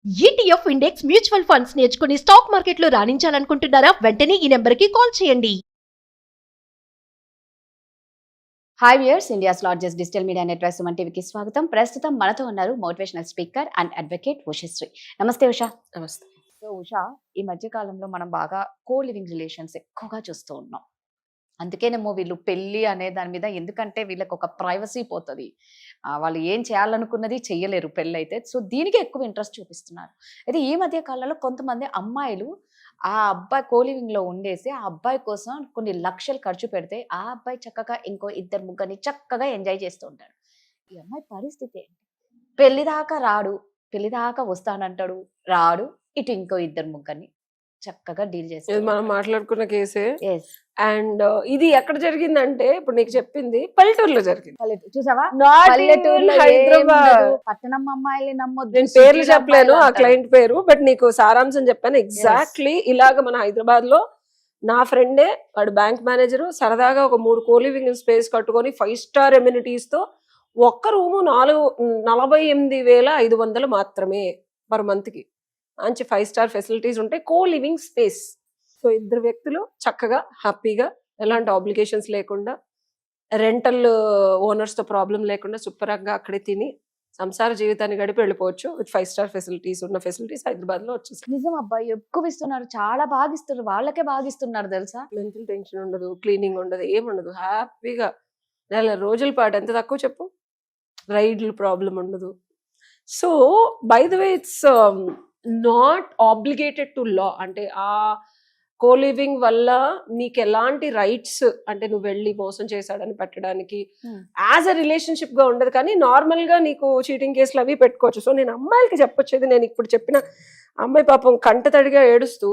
ETF index mutual funds నేర్చుకుని stock మార్కెట్లో రాణించాలనుకుంటున్నారా? వెంటనే ఈ నెంబర్కి కాల్ చేయండి. Hi viewers, India's largest digital media network Suman టీవీకి స్వాగతం. ప్రస్తుతం మనతో ఉన్నారు motivational speaker and advocate Ushasri. నమస్తే ఉషా. నమస్తే. సో ఉషా, ఈ మధ్య కాలంలో మనం బాగా కో లివింగ్ రిలేషన్స్ ఎక్కువగా చూస్తూ ఉన్నాం. అందుకేనేమో వీళ్ళు పెళ్ళి అనే దాని మీద, ఎందుకంటే వీళ్ళకి ఒక ప్రైవసీ పోతుంది, వాళ్ళు ఏం చేయాలనుకున్నది చెయ్యలేరు పెళ్ళి అయితే. సో దీనికి ఎక్కువ ఇంట్రెస్ట్ చూపిస్తున్నారు. అయితే ఈ మధ్య కాలంలో కొంతమంది అమ్మాయిలు ఆ అబ్బాయి కోలివింగ్ లో ఉండేసి ఆ అబ్బాయి కోసం కొన్ని లక్షలు ఖర్చు పెడితే ఆ అబ్బాయి చక్కగా ఇంకో ఇద్దరు ముగ్గురిని చక్కగా ఎంజాయ్ చేస్తూ ఉంటాడు. ఈ అమ్మాయి పరిస్థితి ఏంటి? పెళ్లి దాకా రాడు, పెళ్లి దాకా వస్తానంటాడు, రాడు, ఇటు ఇంకో ఇద్దరు ముగ్గురిని చక్కగా డీల్ ఇది చేస్తాడు. మనం మాట్లాడుకున్న కేసే. అండ్ ఇది ఎక్కడ జరిగిందంటే, ఇప్పుడు నీకు చెప్పింది పల్లెటూరులో జరిగింది. చూసావా, Not పల్లెటూరులో in Hyderabad. ఏం ఉండదు. పట్టణం అమ్మాయిలు నమ్మొద్దు, నేను పేర్లు సిటీలో చెప్పలేను, అమ్మాయిలు ఆ అంటారు. క్లయింట్ పేరు, బట్ నీకు సారాంశం చెప్పాను. ఎగ్జాక్ట్లీ ఇలాగ మన హైదరాబాద్ లో నా ఫ్రెండే, వాడు బ్యాంక్ మేనేజర్, సరదాగా ఒక 3 కోలివింగ్ స్పేస్ కట్టుకొని 5 స్టార్ ఎమ్యూనిటీస్ తో ఒక్క రూము 48,500 మాత్రమే పర్ మంత్ కి. మంచి 5 స్టార్ ఫెసిలిటీస్ ఉంటాయి, కో లివింగ్ స్పేస్. సో ఇద్దరు వ్యక్తులు చక్కగా హ్యాపీగా, ఎలాంటి ఆబ్లిగేషన్స్ లేకుండా, రెంటల్ ఓనర్స్ తో ప్రాబ్లం లేకుండా శుభ్రంగా అక్కడే తిని సంసార జీవితాన్ని గడిపి వెళ్ళిపోవచ్చు విత్ 5 స్టార్ ఫెసిలిటీస్. ఉన్న ఫెసిలిటీస్ హైదరాబాద్ లో వచ్చేసి నిజం అబ్బాయి, ఎక్కువ ఇస్తున్నారు, చాలా బాగా ఇస్తున్నారు, వాళ్ళకే బాగా ఇస్తున్నారు తెలుసా. మెంటల్ టెన్షన్ ఉండదు, క్లీనింగ్ ఉండదు, ఏముండదు, హ్యాపీగా నెల రోజుల పాటు. ఎంత తక్కువ చెప్పు, రైడ్లు ప్రాబ్లం ఉండదు. So by the way, it's not obligated to law. అంటే ఆ కోలివింగ్ వల్ల నీకు ఎలాంటి రైట్స్, అంటే నువ్వు వెళ్ళి మోసం చేశాడని పెట్టడానికి యాజ్ అ రిలేషన్షిప్ గా ఉండదు, కానీ నార్మల్ గా నీకు చీటింగ్ కేసులు అవి పెట్టుకోవచ్చు. సో నేను అమ్మాయిలకి చెప్పొచ్చేది, నేను ఇప్పుడు చెప్పిన అమ్మాయి పాపం కంట తడిగా ఏడుస్తూ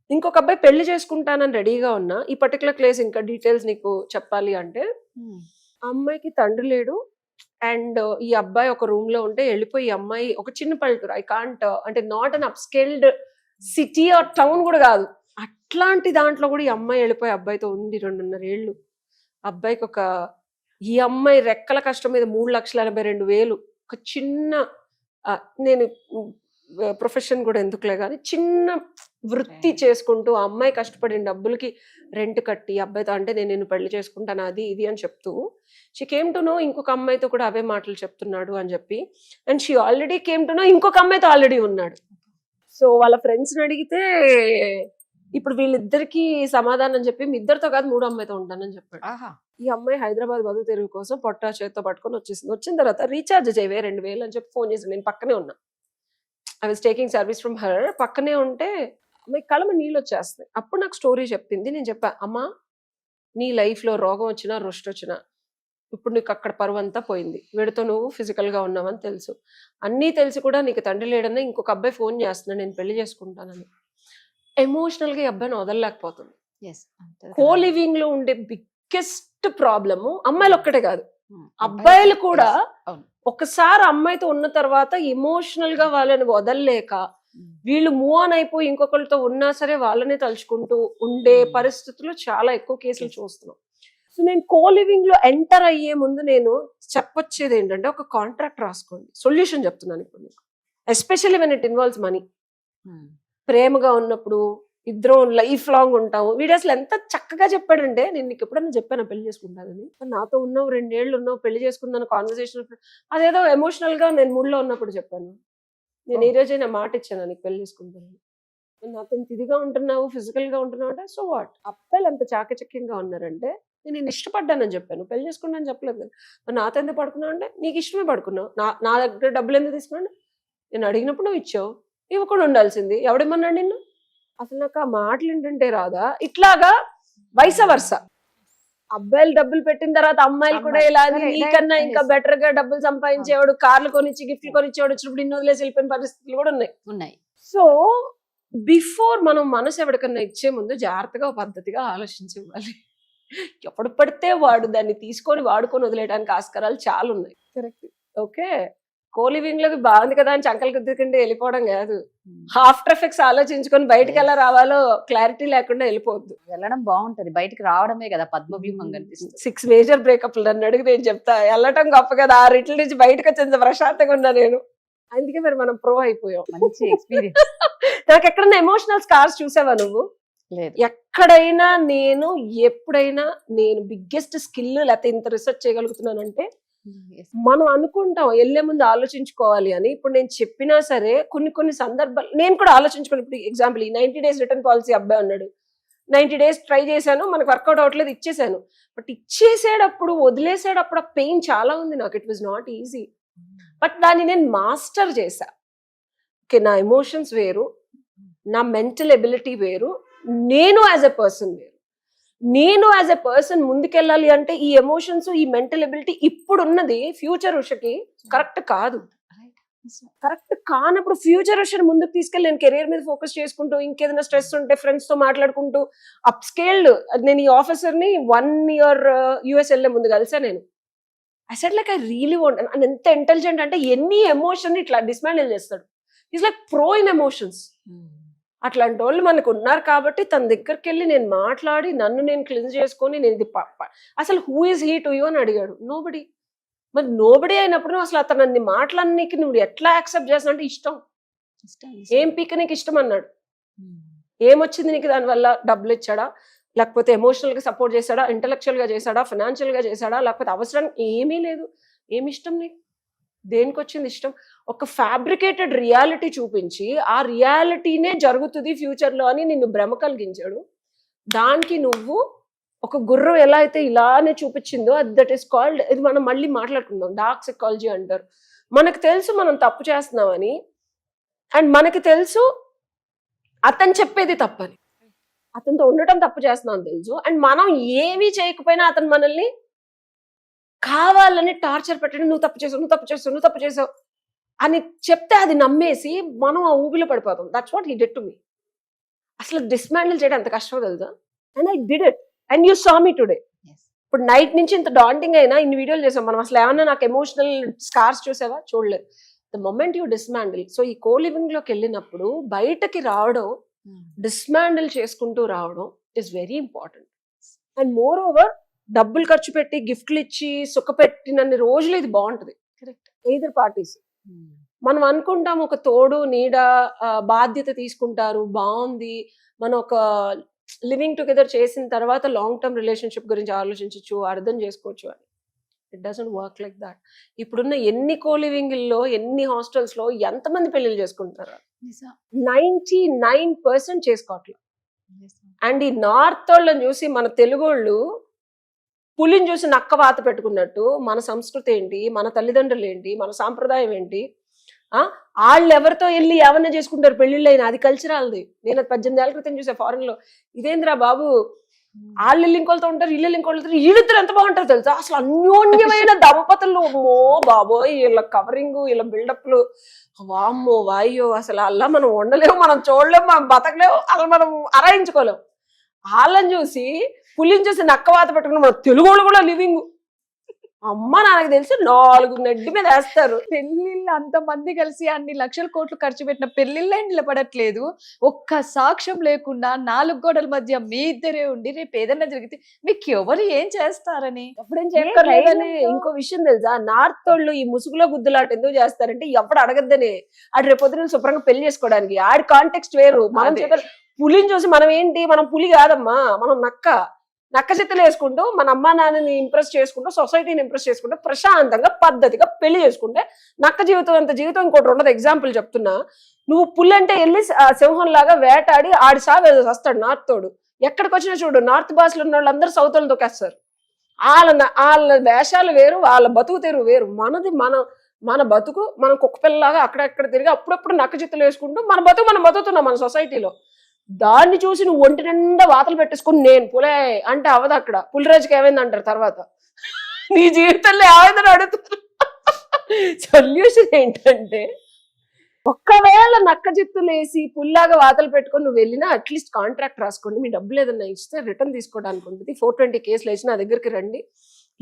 ఇంకొక అబ్బాయి పెళ్లి చేసుకుంటానని రెడీగా ఉన్నా, ఈ పర్టికులర్ కేసు ఇంకా డీటెయిల్స్ నీకు చెప్పాలి అంటే, ఆ అమ్మాయికి తండ్రి లేడు. అండ్ ఈ అబ్బాయి ఒక రూమ్ లో ఉంటే వెళ్ళిపోయి, ఈ అమ్మాయి ఒక చిన్న పల్లెటూరు, ఐ కాంట్, అంటే not an upscaled city or town కూడా కాదు, అట్లాంటి దాంట్లో కూడా ఈ అమ్మాయి వెళ్ళిపోయి అబ్బాయితో ఉంది 2.5 ఏళ్ళు. అబ్బాయికి ఈ అమ్మాయి రెక్కల కష్టం మీద 3,82,000 ఒక చిన్న, నేను ప్రొఫెషన్ కూడా ఎందుకులే కానీ, చిన్న వృత్తి చేసుకుంటూ ఆ అమ్మాయి కష్టపడిన డబ్బులకి రెంట్ కట్టి అబ్బాయితో, అంటే నేను నిన్ను పెళ్లి చేసుకుంటాను అది ఇది అని చెప్తూ, షీ కేమ్ టు నో ఇంకొక అమ్మాయితో కూడా అవే మాటలు చెప్తున్నాడు అని చెప్పి. And she already came to know ఇంకొక అమ్మాయితో ఆల్రెడీ ఉన్నాడు. సో వాళ్ళ ఫ్రెండ్స్ని అడిగితే, ఇప్పుడు వీళ్ళిద్దరికి సమాధానం చెప్పి, మీ ఇద్దరితో కాదు 3 అమ్మాయితో ఉంటానని చెప్పాడు. ఈ అమ్మాయి హైదరాబాద్ బతుకు తెరువు కోసం పొట్టా చేత్తో పట్టుకొని వచ్చేసింది. వచ్చిన తర్వాత రీఛార్జ్ చేయవే 2,000 అని చెప్పి ఫోన్ చేశాను. నేను పక్కనే ఉన్నా, I was taking service from her. పక్కనే ఉంటే అమ్మాయి కళ్ళమ నీళ్ళు వచ్చేస్తాయి. అప్పుడు నాకు స్టోరీ చెప్పింది. నేను చెప్పా, అమ్మా నీ లైఫ్లో రోగం వచ్చినా రుష్టి వచ్చినా ఇప్పుడు నీకు అక్కడ పరువు అంతా పోయింది, వీడితో నువ్వు ఫిజికల్గా ఉన్నావని తెలుసు, అన్నీ తెలిసి కూడా నీకు తండ్రి లేడన్నా ఇంకొక అబ్బాయి ఫోన్ చేస్తున్నాడు నేను పెళ్లి చేసుకుంటానని. ఎమోషనల్గా ఈ అబ్బాయిని వదలలేకపోతుంది. కో లివింగ్ లో ఉండే బిగ్గెస్ట్ ప్రాబ్లము అమ్మాయిలు ఒక్కటే కాదు, అబ్బాయిలు కూడా. ఒకసారి అమ్మాయితో ఉన్న తర్వాత ఎమోషనల్ గా వాళ్ళని వదలలేక వీళ్ళు మూవ్ ఆన్ అయిపోయి ఇంకొకరితో ఉన్నా సరే వాళ్ళనే తలుచుకుంటూ ఉండే పరిస్థితులు చాలా ఎక్కువ కేసులు చూస్తున్నాం. సో నేను కో లివింగ్ లో ఎంటర్ అయ్యే ముందు నేను చెప్పొచ్చేది ఏంటంటే, ఒక కాంట్రాక్ట్ రాసుకోండి. సొల్యూషన్ చెప్తున్నాను ఇప్పుడు నీకు, especially when it involves money. ప్రేమగా ఉన్నప్పుడు ఇద్దరం లైఫ్ లాంగ్ ఉంటాము. వీడు అసలు ఎంత చక్కగా చెప్పాడంటే, నేను నీకు ఎప్పుడైనా చెప్పాను పెళ్లి చేసుకుంటానని, నాతో ఉన్నావు 2 ఏళ్ళు ఉన్నావు పెళ్లి చేసుకుందాను కాన్వర్సేషన్, అదేదో ఎమోషనల్ గా నేను మూడ్లో ఉన్నప్పుడు చెప్పాను. నేను ఈ రోజే నా మాట ఇచ్చాను నీకు పెళ్లి చేసుకుంటానని. నాతో ఇదిగా ఉంటున్నావు, ఫిజికల్ గా ఉంటున్నావు అంటే, సో వాట్. అబ్బాయిలు అంత చాకచక్యంగా ఉన్నారంటే, నేను ఇష్టపడ్డానని చెప్పాను, పెళ్లి చేసుకున్నాను చెప్పలేదు కదా. నాతో ఎందుకు పడుకున్నావు అంటే, నీకు ఇష్టమే పడుకున్నావు, నా దగ్గర డబ్బులు ఎందుకు తీసుకున్నాను, నేను అడిగినప్పుడు నువ్వు ఇచ్చావు, ఇవ్వకుండా ఉండాల్సింది ఎవడేమన్నాడు నిన్ను. అసలు నాకు ఆ మాటలు ఏంటంటే రాదా. ఇట్లాగా వైస వర్స, అబ్బాయిలు డబ్బులు పెట్టిన తర్వాత అమ్మాయిలు కూడా ఇలా నీకన్నా ఇంకా బెటర్ గా డబ్బులు సంపాదించేవాడు, కార్లు కొనిచ్చి గిఫ్ట్లు కొనిచ్చేవాడు వచ్చినప్పుడు ఇన్ని వదిలేసి వెళ్ళిపోయిన పరిస్థితులు కూడా ఉన్నాయి. సో బిఫోర్ మనం మనసు ఎవరికన్నా ఇచ్చే ముందు జాగ్రత్తగా పద్ధతిగా ఆలోచించి ఇవ్వాలి. ఎప్పుడు పడితే వాడు దాన్ని తీసుకొని వాడుకొని వదిలేయడానికి ఆస్కారాలు చాలా ఉన్నాయి. Correct, okay. కోలివింగ్ లోకి బాగుంది కదా అని చంకలు గుద్దుకుంటే వెళ్ళిపోవడం కాదు. ఆఫ్టర్ ఎఫెక్ట్స్ ఆలోచించుకొని బయటకు ఎలా రావాలో క్లారిటీ లేకుండా వెళ్ళిపోవద్దు. వెళ్ళడం బాగుంటది, బయటకు రావడమే కదా పద్మవ్యూహం కనిపిస్తుంది. 6 మేజర్ బ్రేకప్లు నన్ను అడిగి నేను చెప్తా, వెళ్ళటం గొప్ప కదా, ఆ రిట్ల నుంచి బయటకు వచ్చేంత ప్రశాంతంగా ఉన్నా నేను. అందుకే మరి మనం ప్రో అయిపోయాం. మంచి ఎక్స్పీరియన్స్. నాకు ఎక్కడన్నా ఎమోషనల్ స్కార్స్ చూసావా నువ్వు? లేదు. ఎక్కడైనా ఎప్పుడైనా నేను బిగ్గెస్ట్ స్కిల్ లేకపోతే ఇంత రీసెర్చ్ చేయగలుగుతున్నానంటే మనం అనుకుంటాం వెళ్లే ముందు ఆలోచించుకోవాలి అని. ఇప్పుడు నేను చెప్పినా సరే కొన్ని సందర్భాలు నేను కూడా ఆలోచించుకోను. ఇప్పుడు ఎగ్జాంపుల్ ఈ 90 days రిటర్న్ పాలసీ అబ్బాయి ఉన్నాడు, 90 days ట్రై చేశాను, మనకు వర్కౌట్ అవ్వట్లేదు, ఇచ్చేసాను. బట్ ఇచ్చేసేటప్పుడు వదిలేసేటప్పుడు ఆ పెయిన్ చాలా ఉంది నాకు. It was not easy. But దాన్ని నేను మాస్టర్ చేశా. ఓకే, నా ఎమోషన్స్ వేరు, నా మెంటల్ ఎబిలిటీ వేరు, నేను యాజ్ ఎ పర్సన్ వేరు. నేను యాజ్ ఎ పర్సన్ ముందుకెళ్ళాలి అంటే ఈ ఎమోషన్స్, ఈ మెంటల్ ఎబిలిటీ ఇప్పుడున్నది ఫ్యూచర్ ఉషకి కరెక్ట్ కాదు. కరెక్ట్ కానప్పుడు ఫ్యూచర్ ఉషని ముందుకు తీసుకెళ్ళి నేను కెరీర్ మీద ఫోకస్ చేసుకుంటూ, ఇంకేదైనా స్ట్రెస్ ఉంటే ఫ్రెండ్స్ తో మాట్లాడుకుంటూ అప్ స్కేల్డ్. నేను ఈ ఆఫీసర్ ని 1 year US వెళ్ళే ముందు కలిసా నేను. I said like I really want. And ఎంత ఇంటెలిజెంట్ అంటే ఎన్ని ఎమోషన్ ఇట్లా డిస్మాండిల్ చేస్తాడు. Is like pro in emotions. అట్లాంటి వాళ్ళు మనకు ఉన్నారు కాబట్టి తన దగ్గరికి వెళ్ళి నేను మాట్లాడి నన్ను నేను క్లీన్ చేసుకొని నేను ఇది అసలు who is he to you అని అడిగాడు. నోబడి. మరి నోబడి అయినప్పుడు అసలు అతను అన్ని మాటలన్నీకి నువ్వు ఎట్లా యాక్సెప్ట్ చేస్తా అంటే ఇష్టం. ఏం పీక నీకు ఇష్టం అన్నాడు. ఏమొచ్చింది నీకు దానివల్ల? డబ్బులు ఇచ్చాడా, లేకపోతే ఎమోషనల్ గా సపోర్ట్ చేశాడా, ఇంటెలెక్చువల్ గా చేశాడా, ఫైనాన్షియల్ గా చేశాడా, లేకపోతే అవసరం ఏమీ లేదు. ఏమి ఇష్టం నీకు? దేనికి వచ్చింది ఇష్టం? ఒక ఫ్యాబ్రికేటెడ్ రియాలిటీ చూపించి ఆ రియాలిటీనే జరుగుతుంది ఫ్యూచర్ లో అని నిన్ను భ్రమ కలిగించాడు. దానికి నువ్వు ఒక గుర్రం ఎలా అయితే ఇలానే చూపించిందో దట్ ఈస్ కాల్డ్, ఇది మనం మళ్ళీ మాట్లాడుకుందాం, డార్క్ సైకాలజీ అంటారు. మనకు తెలుసు మనం తప్పు చేస్తున్నామని, అండ్ మనకి తెలుసు అతను చెప్పేది తప్పని, అతనితో ఉండటం తప్పు చేస్తున్నాం తెలుసు. అండ్ మనం ఏమీ చేయకపోయినా అతను మనల్ని కావాలని టార్చర్ పెట్టడం, నువ్వు తప్పు చేసావు, నువ్వు తప్పు చేసావు, నువ్వు తప్పు చేసావు అని చెప్తే అది నమ్మేసి మనం ఆ ఊబిలో పడిపోతాం. That's what he did to me. అసలు డిస్మాండిల్ చేయడం ఎంత కష్టమో తెలుసా? And I did it and you saw me today. ఇప్పుడు నైట్ నుంచి ఇంత డాంటింగ్ అయినా ఇన్ని వీడియోలు చేసాం మనం. అసలు ఏమన్నా నాకు ఎమోషనల్ స్కార్స్ చూసావా? చూడలేదు. The moment you dismantle. So ఈ కో లివింగ్ లోకి వెళ్ళినప్పుడు బయటకి రావడం, డిస్మాండిల్ చేసుకుంటూ రావడం is very important. And more over డబ్బులు ఖర్చు పెట్టి గిఫ్ట్లు ఇచ్చి సుఖపెట్టినన్ని రోజులు ఇది బాగుంటది. కరెక్ట్. ఎయిదర్ పార్టీస్ మనం అనుకుంటాం ఒక తోడు నీడ బాధ్యత తీసుకుంటారు, బాగుంది, మనం ఒక లివింగ్ టుగెదర్ చేసిన తర్వాత లాంగ్ టర్మ్ రిలేషన్షిప్ గురించి ఆలోచించవచ్చు, అర్థం చేసుకోవచ్చు అని. It doesn't work like that. ఇప్పుడున్న ఎన్ని కో లివింగ్ లో, ఎన్ని హాస్టల్స్ లో ఎంతమంది పెళ్లిళ్ళు చేసుకుంటారు? 99% చేసుకోవట్లేదు. అండ్ ఈ నార్త్ వాళ్ళని చూసి మన తెలుగు వాళ్ళు పులిని చూసి నక్క వాత పెట్టుకున్నట్టు మన సంస్కృతి ఏంటి, మన తల్లిదండ్రులు ఏంటి, మన సాంప్రదాయం ఏంటి, వాళ్ళు ఎవరితో వెళ్ళి ఏమన్నా చేసుకుంటారు పెళ్లిళ్ళు అయినా, అది కల్చరల్ది. నేను అది 18 ఏళ్ల క్రితం చూసా ఫారెన్ లో. ఇదేంద్రా బాబు, వాళ్ళు ఇంకోళ్ళతో ఉంటారు, వీళ్ళు ఇంకోళ్ళతో, వీళ్ళిద్దరు ఎంత బాగుంటారు తెలుసా, అసలు అన్యోన్యమైన దంపతులు. అమ్మో బాబోయ్, వీళ్ళ కవరింగ్, వీళ్ళ బిల్డప్లు, వామ్మో వాయ్యో, అసలు అలా మనం ఉండలేము, మనం చూడలేము, మనం బతకలేము, అసలు మనం అరాయించుకోలేము. వాళ్ళని చూసి పులిని చూసి నక్కవాత పెట్టుకుని మన తెలుగు వాళ్ళు కూడా లివింగ్. అమ్మ నాకు తెలిసి 4 నెడ్డి మీద వేస్తారు. పెళ్లిళ్ళు అంతమంది కలిసి అన్ని లక్షల కోట్లు ఖర్చు పెట్టిన పెళ్లిళ్ళే నిలబడట్లేదు. ఒక్క సాక్ష్యం లేకుండా 4 గోడల మధ్య మీ ఇద్దరే ఉండి రేపు ఏదైనా జరిగితే మీకు ఎవరు ఏం చేస్తారని ఎప్పుడేం చేయక్కర్లేదని. ఇంకో విషయం తెలుసా, నార్త్ వాళ్ళు ఈ ముసుగులో గుద్దులాట ఎందుకు చేస్తారంటే ఎప్పుడు అడగద్దని, ఆడు రేపు పొద్దున శుభ్రంగా పెళ్లి చేసుకోవడానికి. ఆడి కాంటెక్స్ట్ వేరు. మనం పులిని చూసి మనం ఏంటి, మనం పులి కాదమ్మా, మనం నక్క చెత్తలు వేసుకుంటూ మన అమ్మా నాన్నని ఇంప్రెస్ చేసుకుంటూ, సొసైటీని ఇంప్రెస్ చేసుకుంటూ ప్రశాంతంగా పద్ధతిగా పెళ్లి చేసుకుంటే నక్క జీవితం అంత జీవితం ఇంకోటి ఉండదు. ఎగ్జాంపుల్ చెప్తున్నా, నువ్వు పులి అంటే వెళ్ళి సింహం లాగా వేటాడి ఆడి సావేదో వస్తాడు నార్త్ తోడు. ఎక్కడికి వచ్చినా చూడు, నార్త్ భాషలో ఉన్న వాళ్ళందరూ సౌత్ వాళ్ళని తొక్కేస్తారు. వాళ్ళ వేషాలు వేరు, వాళ్ళ బతుకు తెరువు వేరు. మన బతుకు మనం కుక్క పిల్లలాగా అక్కడెక్కడ తిరిగి అప్పుడప్పుడు నక్క చిత్తులు వేసుకుంటూ మన బతుకు మనం బతుకుతున్నాం మన సొసైటీలో. దాన్ని చూసి నువ్వు ఒంటి నిండా వాతలు పెట్టేసుకుని నేను పులే అంటే అవదు. అక్కడ పులిరాజుకి ఏమైంది అంటారు తర్వాత. నీ జీవితంలో ఏమైందని అడుగుతున్నారు. సొల్యూషన్ ఏంటంటే, ఒక్కవేళ నక్క జిత్తులు వేసి పుల్లాగా వాతలు పెట్టుకొని నువ్వు వెళ్ళినా అట్లీస్ట్ కాంట్రాక్ట్ రాసుకోండి, మీ డబ్బులు ఏదన్నా ఇస్తే రిటర్న్ తీసుకోవడానికి ఉంటుంది. 420 కేసులు వేసి నా దగ్గరికి రండి.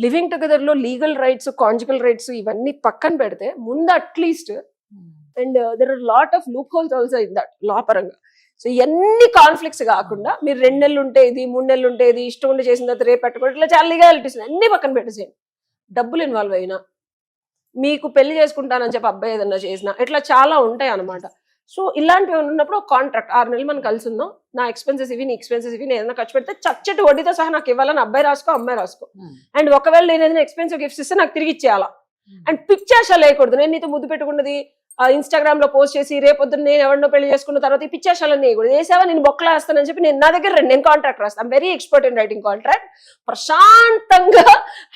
లివింగ్ టుగెదర్ లో లీగల్ రైట్స్, కాంజుగల్ రైట్స్ ఇవన్నీ పక్కన పెడితే ముందు at least, and there are lot of loopholes also in that law పరంగా. సో ఎన్ని కాన్ఫ్లిక్ట్స్ కాకుండా మీరు 2 నెలలు ఉంటే ఇది, 3 నెలలు ఉంటే ఇది, ఇష్టం ఉండి చేసిన తర్వాత రేపు పెట్టుకోవడం, ఇట్లా చాలా లీగాలిటీస్ అన్ని పక్కన పెట్టేసేయండి. డబ్బులు ఇన్వాల్వ్ అయినా మీకు పెళ్లి చేసుకుంటానని చెప్పి అబ్బాయి ఏదన్నా చేసినా ఇట్లా చాలా ఉంటాయి అనమాట. సో ఇలాంటివి ఉన్నప్పుడు ఒక కాంట్రాక్ట్ 6 నెలలు మనం కలిసి ఉందాం, నా ఎక్స్పెన్సెస్ ఇవి, నీ ఎక్స్పెన్సెస్ ఇవి, నేను ఏదైనా ఖర్చు పెడితే చచ్చటి వడ్డీతో సహా నాకు ఇవ్వాలని అబ్బాయి రాసుకో, అమ్మాయి రాసుకో. అండ్ ఒకవేళ నేను ఏదైనా ఎక్స్పెన్సివ్ గిఫ్ట్స్ ఇస్తే నాకు తిరిగి ఇచ్చేయాలా. అండ్ పిచ్చాష లేకూడదు. నేను నీతో ముద్దు పెట్టుకున్నది ఇన్స్టాగ్రామ్ లో పోస్ట్ చేసి రేపొద్దున నేను ఎవరినో పెళ్లి చేసుకున్న తర్వాత ఈ పిచ్చాషాలని వేయకూడదు. వేసావా నేను బొక్కలా వేస్తానని చెప్పి నేను నా దగ్గర రండి, నేను కాంట్రాక్ట్ రాస్తాను. Very expert in writing contract. ప్రశాంతంగా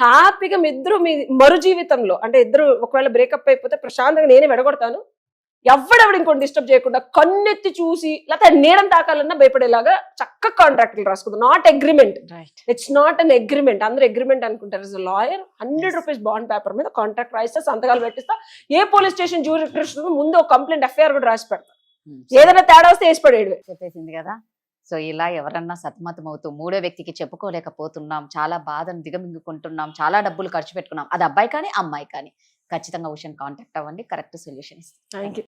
హ్యాపీగా మీ ఇద్దరు మీ మరు జీవితంలో, అంటే ఇద్దరు ఒకవేళ బ్రేకప్ అయిపోతే ప్రశాంతంగా నేనే వెడగొడతాను, ఎవడెవడు ఇంకోటి డిస్టర్బ్ చేయకుండా కన్నెత్తి చూసి లేకపోతే నీడం తాకాలన్నా భయపడేలాగా చక్కగా కాంట్రాక్ట్లు రాసుకుందాం. Not agreement, it's not an agreement. అందరూ అగ్రిమెంట్ అనుకుంటారు. As a lawyer 100 rupees bond paper మీద కాంట్రాక్ట్ రాయిస్తా, సంతకాలు పెట్టిస్తా. ఏ పోలీస్ స్టేషన్ జ్యూరిడిక్షన్ ముందు ఒక కంప్లైంట్ ఎఫ్ఐఆర్ కూడా రాసి పెడతా. ఏదైనా తేడా వస్తే వేసి పడేడు. చెప్పేసింది కదా. సో ఇలా ఎవరన్నా సతమతం అవుతూ మూడో వ్యక్తికి చెప్పుకోలేకపోతున్నాం, చాలా బాధను దిగమింగుకుంటున్నాం, చాలా డబ్బులు ఖర్చు పెట్టుకున్నాం, అది అబ్బాయి కానీ అమ్మాయి కానీ, ఖచ్చితంగా ఉషాని కాంటాక్ట్ అవ్వండి, కరెక్ట్ సొల్యూషన్ ఇస్తాం. Thank you.